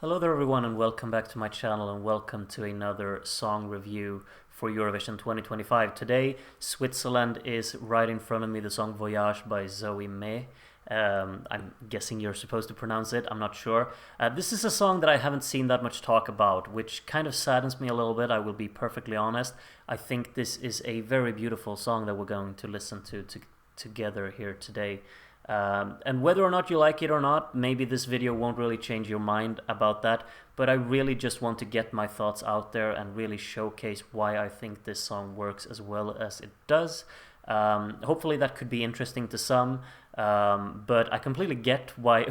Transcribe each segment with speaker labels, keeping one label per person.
Speaker 1: Hello there everyone and welcome back to my channel and welcome to another song review for Eurovision 2025. Today, Switzerland is right in front of me, the song Voyage by Zoe May. I'm guessing you're supposed to pronounce it, I'm not sure. This is a song that I haven't seen that much talk about, which kind of saddens me a little bit, I will be perfectly honest. I think this is a very beautiful song that we're going to listen to together here today. And whether or not you like it or not, maybe this video won't really change your mind about that, but I really just want to get my thoughts out there and really showcase why I think this song works as well as it does. Hopefully that could be interesting to some, but I completely get why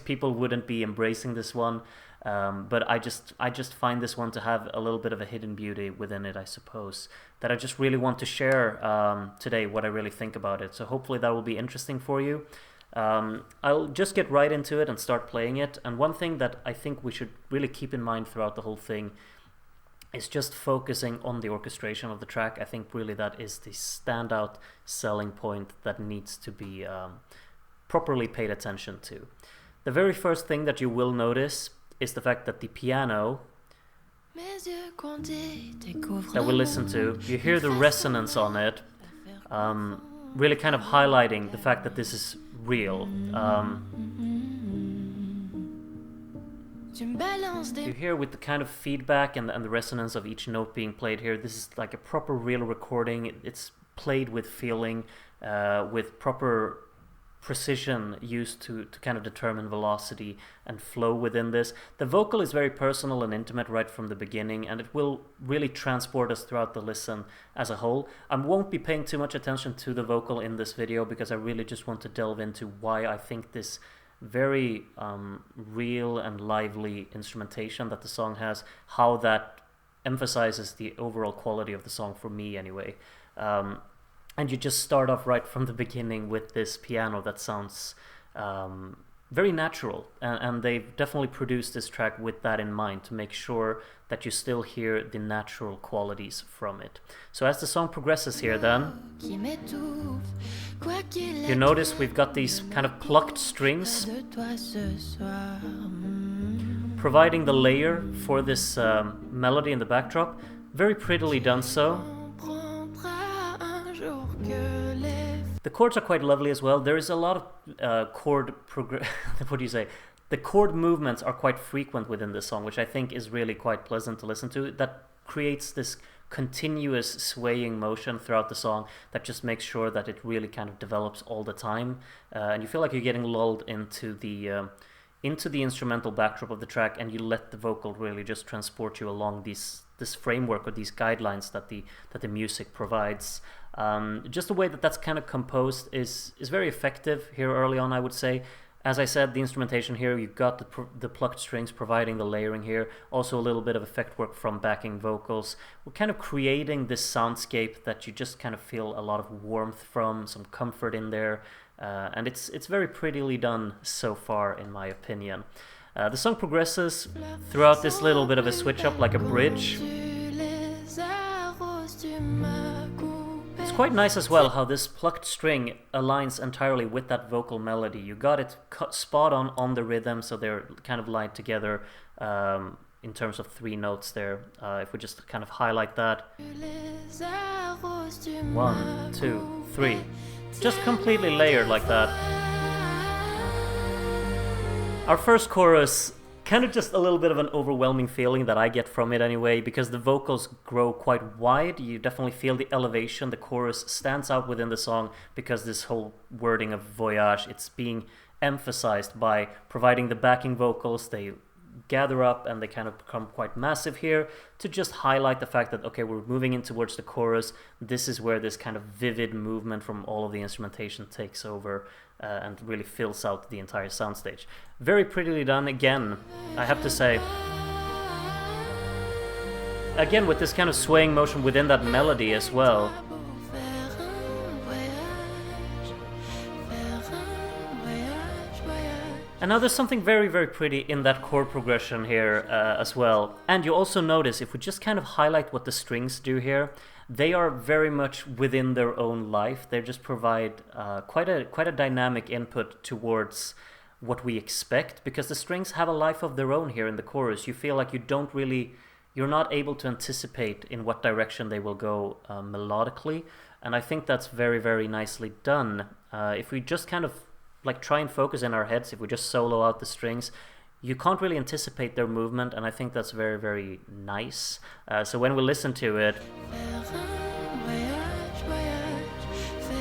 Speaker 1: people wouldn't be embracing this one. But I just find this one to have a little bit of a hidden beauty within it, I suppose, that I just really want to share today what I really think about it. So hopefully that will be interesting for you. I'll just get right into it and start playing it. And one thing that I think we should really keep in mind throughout the whole thing is just focusing on the orchestration of the track. I think really that is the standout selling point that needs to be properly paid attention to. The very first thing that you will notice is the fact that the piano that we listen to, you hear the resonance on it, really kind of highlighting the fact that this is real. You hear with the kind of feedback and the resonance of each note being played here, this is like a proper real recording. It's played with feeling, with proper precision used to kind of determine velocity and flow within this. The vocal is very personal and intimate right from the beginning, and it will really transport us throughout the listen as a whole. I won't be paying too much attention to the vocal in this video because I really just want to delve into why I think this very real and lively instrumentation that the song has, how that emphasizes the overall quality of the song for me anyway. And you just start off right from the beginning with this piano that sounds very natural. And they've definitely produced this track with that in mind to make sure that you still hear the natural qualities from it. So as the song progresses here then, you notice we've got these kind of plucked strings providing the layer for this melody in the backdrop. Very prettily done so. The chords are quite lovely as well. There is a lot of what do you say? The chord movements are quite frequent within this song, which I think is really quite pleasant to listen to. That creates this continuous swaying motion throughout the song that just makes sure that it really kind of develops all the time, and you feel like you're getting lulled into the instrumental backdrop of the track, and you let the vocal really just transport you along this framework or these guidelines that the music provides. Just the way that that's kind of composed is very effective here early on, I would say. As I said, the instrumentation here, you've got the plucked strings providing the layering here, also a little bit of effect work from backing vocals. We're kind of creating this soundscape that you just kind of feel a lot of warmth from, some comfort in there, and it's very prettily done so far, in my opinion. The song progresses throughout this little bit of a switch up, like a bridge. It's quite nice as well how this plucked string aligns entirely with that vocal melody. You got it spot on the rhythm, so they're kind of lined together in terms of three notes there. If we just kind of highlight that. 1, 2, 3. Just completely layered like that. Our first chorus, kind of just a little bit of an overwhelming feeling that I get from it anyway, because the vocals grow quite wide. You definitely feel the elevation. The chorus stands out within the song because this whole wording of voyage, it's being emphasized by providing the backing vocals. They gather up and they kind of become quite massive here to just highlight the fact that, okay, we're moving in towards the chorus. This is where this kind of vivid movement from all of the instrumentation takes over and really fills out the entire soundstage. Very prettily done again, I have to say. Again, with this kind of swaying motion within that melody as well. And now there's something very, very pretty in that chord progression here as well. And you also notice, if we just kind of highlight what the strings do here, they are very much within their own life. They just provide quite a dynamic input towards what we expect, because the strings have a life of their own here in the chorus. You feel like you're not able to anticipate in what direction they will go melodically, and I think that's very, very nicely done. If we just kind of like try and focus in our heads, if we just solo out the strings, you can't really anticipate their movement, and I think that's very, very nice. So when we listen to it,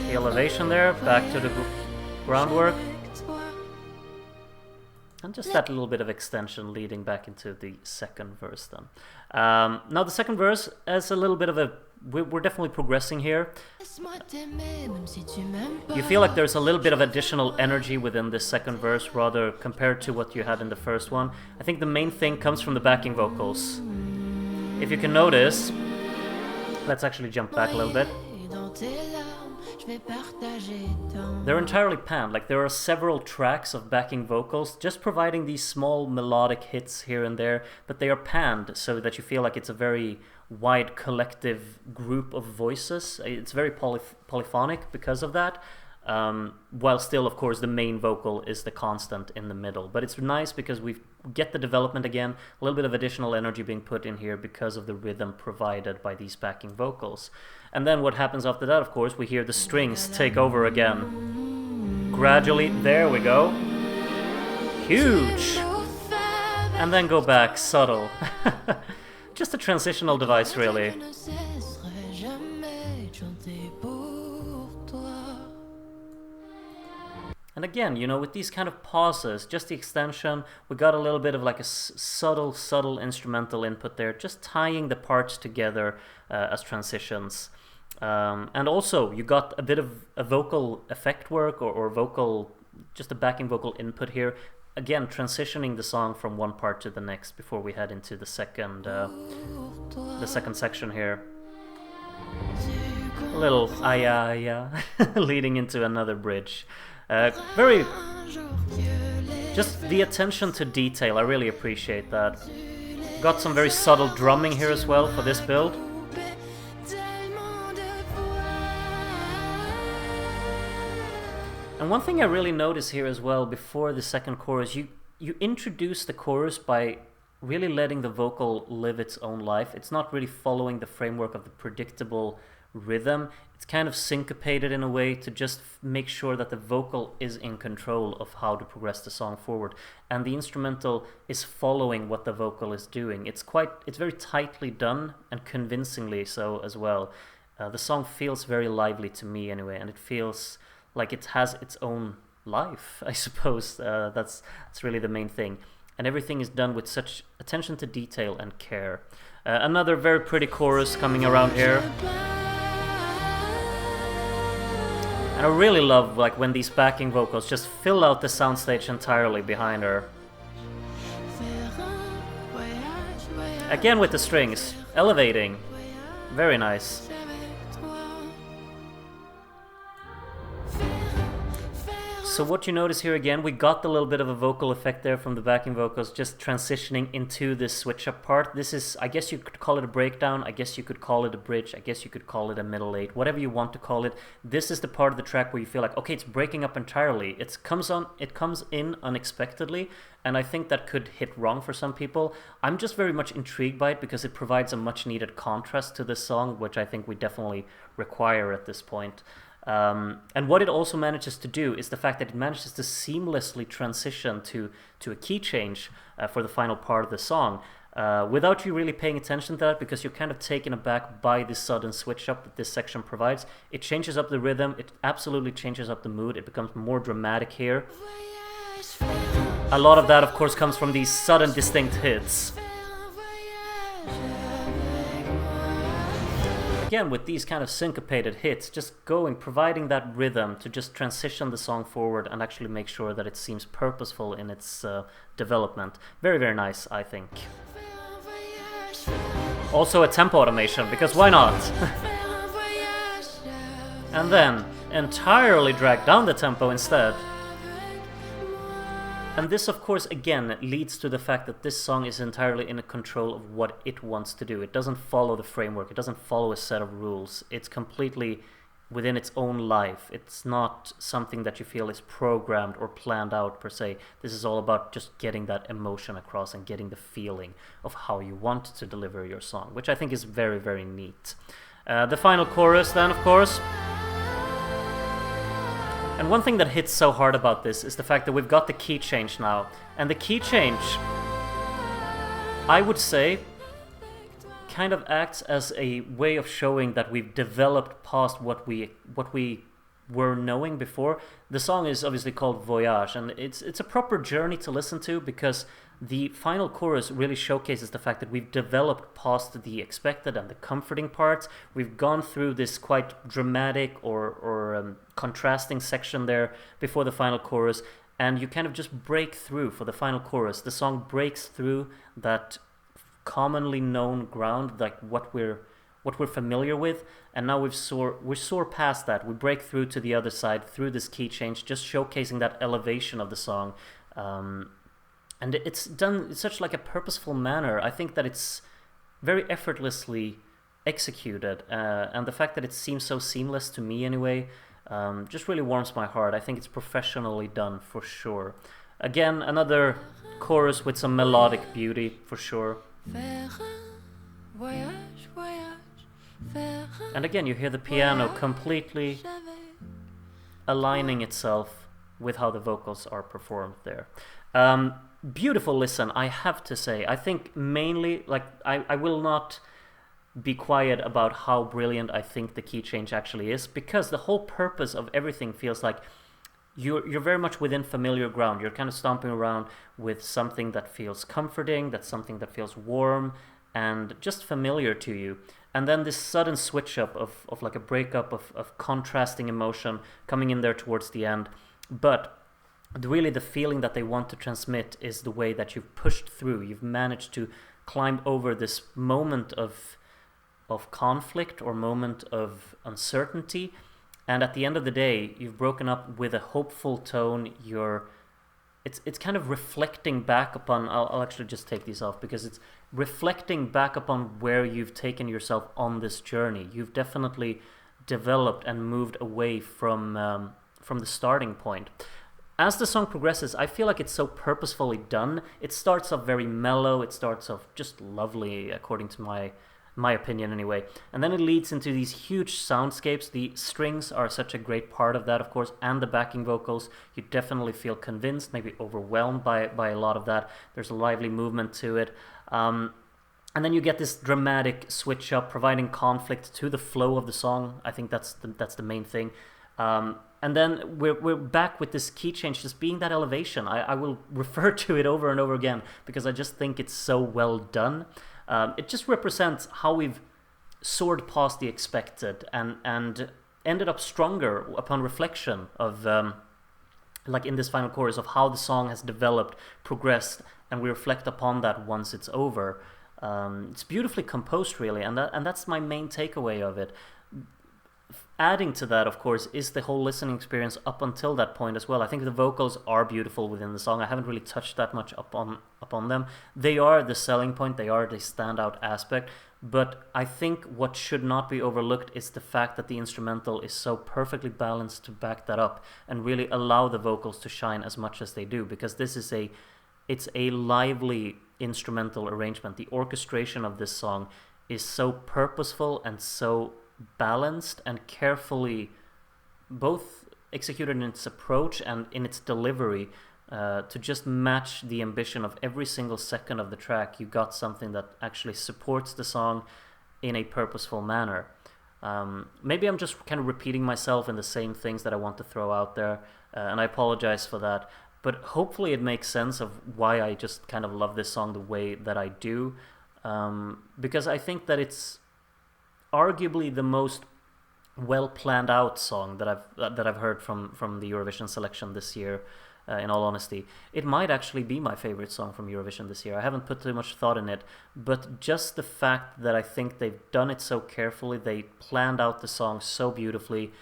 Speaker 1: the elevation there, back to the groundwork, and just that little bit of extension leading back into the second verse then. Now the second verse is a little bit of a... We're definitely progressing here. You feel like there's a little bit of additional energy within this second verse, rather compared to what you had in the first one. I think the main thing comes from the backing vocals. If you can notice, let's actually jump back a little bit. They're entirely panned, like there are several tracks of backing vocals just providing these small melodic hits here and there, but they are panned so that you feel like it's a very wide collective group of voices. It's very polyphonic because of that, while still, of course, the main vocal is the constant in the middle. But it's nice because we get the development again, a little bit of additional energy being put in here because of the rhythm provided by these backing vocals. And then what happens after that, of course, we hear the strings take over again. Gradually, there we go. Huge! And then go back, subtle. Just a transitional device, really. And again, you know, with these kind of pauses, just the extension, we got a little bit of like a subtle instrumental input there, just tying the parts together as transitions. And also, you got a bit of a vocal effect work or vocal, just a backing vocal input here. Again, transitioning the song from one part to the next before we head into the second section here. A little leading into another bridge. Very, just the attention to detail, I really appreciate that. Got some very subtle drumming here as well for this build. And one thing I really notice here as well before the second chorus, you introduce the chorus by really letting the vocal live its own life. It's not really following the framework of the predictable rhythm. It's kind of syncopated in a way to just make sure that the vocal is in control of how to progress the song forward, and the instrumental is following what the vocal is doing. It's very tightly done and convincingly so as well. The song feels very lively to me anyway, and it feels like it has its own life, I suppose. That's really the main thing. And everything is done with such attention to detail and care. Another very pretty chorus coming around here. And I really love like when these backing vocals just fill out the soundstage entirely behind her. Again with the strings, elevating. Very nice. So what you notice here again, we got the little bit of a vocal effect there from the backing vocals, just transitioning into this switch up part. This is, I guess you could call it a breakdown, I guess you could call it a bridge, I guess you could call it a middle eight, whatever you want to call it. This is the part of the track where you feel like, okay, it's breaking up entirely. It comes in unexpectedly, and I think that could hit wrong for some people. I'm just very much intrigued by it because it provides a much needed contrast to this song, which I think we definitely require at this point. And what it also manages to do is the fact that it manages to seamlessly transition to a key change for the final part of the song without you really paying attention to that, because you're kind of taken aback by this sudden switch up that this section provides. It changes up the rhythm, it absolutely changes up the mood, it becomes more dramatic here. A lot of that, of course, comes from these sudden distinct hits. Again, with these kind of syncopated hits, just providing that rhythm to just transition the song forward and actually make sure that it seems purposeful in its development. Very, very nice, I think. Also a tempo automation, because why not? And then entirely drag down the tempo instead. And this, of course, again, leads to the fact that this song is entirely in control of what it wants to do. It doesn't follow the framework. It doesn't follow a set of rules. It's completely within its own life. It's not something that you feel is programmed or planned out per se. This is all about just getting that emotion across and getting the feeling of how you want to deliver your song, which I think is very, very neat. The final chorus then, of course. And one thing that hits so hard about this is the fact that we've got the key change now. And the key change, I would say, kind of acts as a way of showing that we've developed past what we were knowing before. The song is obviously called Voyage, and it's a proper journey to listen to, because the final chorus really showcases the fact that we've developed past the expected and the comforting parts. We've gone through this quite dramatic or contrasting section there before the final chorus, and you kind of just break through for the final chorus. The song breaks through that commonly known ground, like what we're familiar with, and now we soar past that. We break through to the other side through this key change, just showcasing that elevation of the song, and it's done in such like a purposeful manner. I think that it's very effortlessly executed, and the fact that it seems so seamless to me anyway, just really warms my heart. I think it's professionally done for sure. Again, another chorus with some melodic beauty for sure. And again, you hear the piano completely aligning itself with how the vocals are performed there. Beautiful listen, I have to say. I think mainly, like, I will not be quiet about how brilliant I think the key change actually is, because the whole purpose of everything feels like you're very much within familiar ground. You're kind of stomping around with something that feels comforting, that's something that feels warm and just familiar to you. And then this sudden switch up of like a breakup of contrasting emotion coming in there towards the end. But really the feeling that they want to transmit is the way that you've pushed through. You've managed to climb over this moment of conflict or moment of uncertainty. And at the end of the day, you've broken up with a hopeful tone. It's kind of reflecting back upon. I'll actually just take these off, because it's reflecting back upon where you've taken yourself on this journey. You've definitely developed and moved away from the starting point. As the song progresses, I feel like it's so purposefully done. It starts off very mellow. It starts off just lovely, according to my opinion anyway, and then it leads into these huge soundscapes. The strings are such a great part of that, of course, and the backing vocals. You definitely feel convinced, maybe overwhelmed by a lot of that. There's a lively movement to it, and then you get this dramatic switch up, providing conflict to the flow of the song. I think that's the main thing. And then we're back with this key change just being that elevation. I will refer to it over and over again, because I just think it's so well done. It just represents how we've soared past the expected and ended up stronger upon reflection of, like in this final chorus, of how the song has developed, progressed, and we reflect upon that once it's over. It's beautifully composed, really, and that's my main takeaway of it. Adding to that, of course, is the whole listening experience up until that point as well. I think the vocals are beautiful within the song. I haven't really touched that much upon them. They are the selling point. They are the standout aspect. But I think what should not be overlooked is the fact that the instrumental is so perfectly balanced to back that up and really allow the vocals to shine as much as they do, because it's a lively instrumental arrangement. The orchestration of this song is so purposeful and so balanced and carefully both executed in its approach and in its delivery, to just match the ambition of every single second of the track. You got something that actually supports the song in a purposeful manner. Maybe I'm just kind of repeating myself in the same things that I want to throw out there, and I apologize for that, but hopefully it makes sense of why I just kind of love this song the way that I do, because I think that it's arguably the most well planned out song that I've heard from the Eurovision selection this year. In all honesty, it might actually be my favorite song from Eurovision this year. I haven't put too much thought in it, but just the fact that I think they've done it so carefully, they planned out the song so beautifully,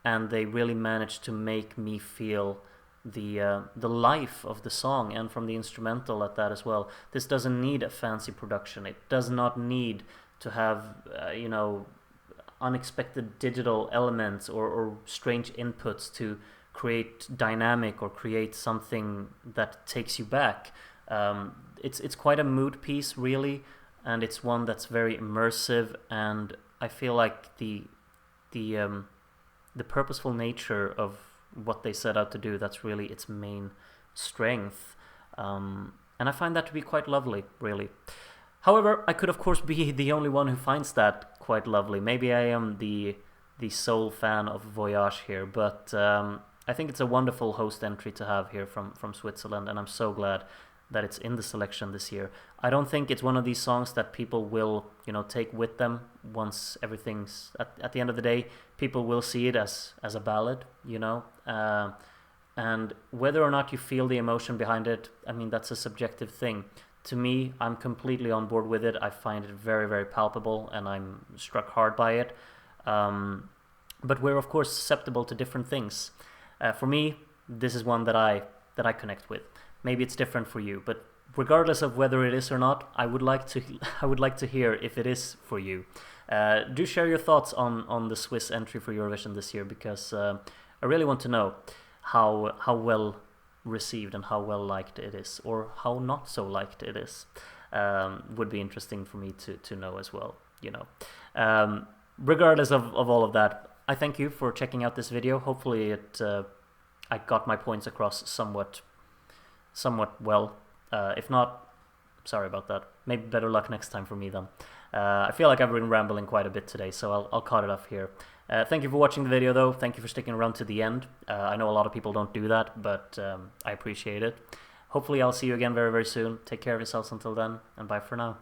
Speaker 1: and they really managed to make me feel the life of the song, and from the instrumental at that as well. This doesn't need a fancy production. It does not need to have unexpected digital elements or strange inputs to create dynamic or create something that takes you back. It's quite a mood piece, really, and it's one that's very immersive. And I feel like the purposeful nature of what they set out to do, that's really its main strength. And I find that to be quite lovely, really. However, I could of course be the only one who finds that quite lovely. Maybe I am the sole fan of Voyage here, but I think it's a wonderful host entry to have here from Switzerland, and I'm so glad that it's in the selection this year. I don't think it's one of these songs that people will, take with them once everything's at the end of the day. People will see it as a ballad, and whether or not you feel the emotion behind it, I mean, that's a subjective thing. To me, I'm completely on board with it. I find it very, very palpable, and I'm struck hard by it. But we're of course susceptible to different things. For me, this is one that I connect with. Maybe it's different for you, but regardless of whether it is or not, I would like to hear if it is for you. Do share your thoughts on the Swiss entry for Eurovision this year, because I really want to know how well received and how well liked it is, or how not so liked it is. Would be interesting for me to know as well. Regardless of all of that, I thank you for checking out this video. Hopefully I got my points across somewhat well. If not, sorry about that. Maybe better luck next time for me then. I feel like I've been rambling quite a bit today, so I'll cut it off here. Thank you for watching the video though. Thank you for sticking around to the end. I know a lot of people don't do that, but I appreciate it. Hopefully I'll see you again very, very soon. Take care of yourselves until then, and bye for now.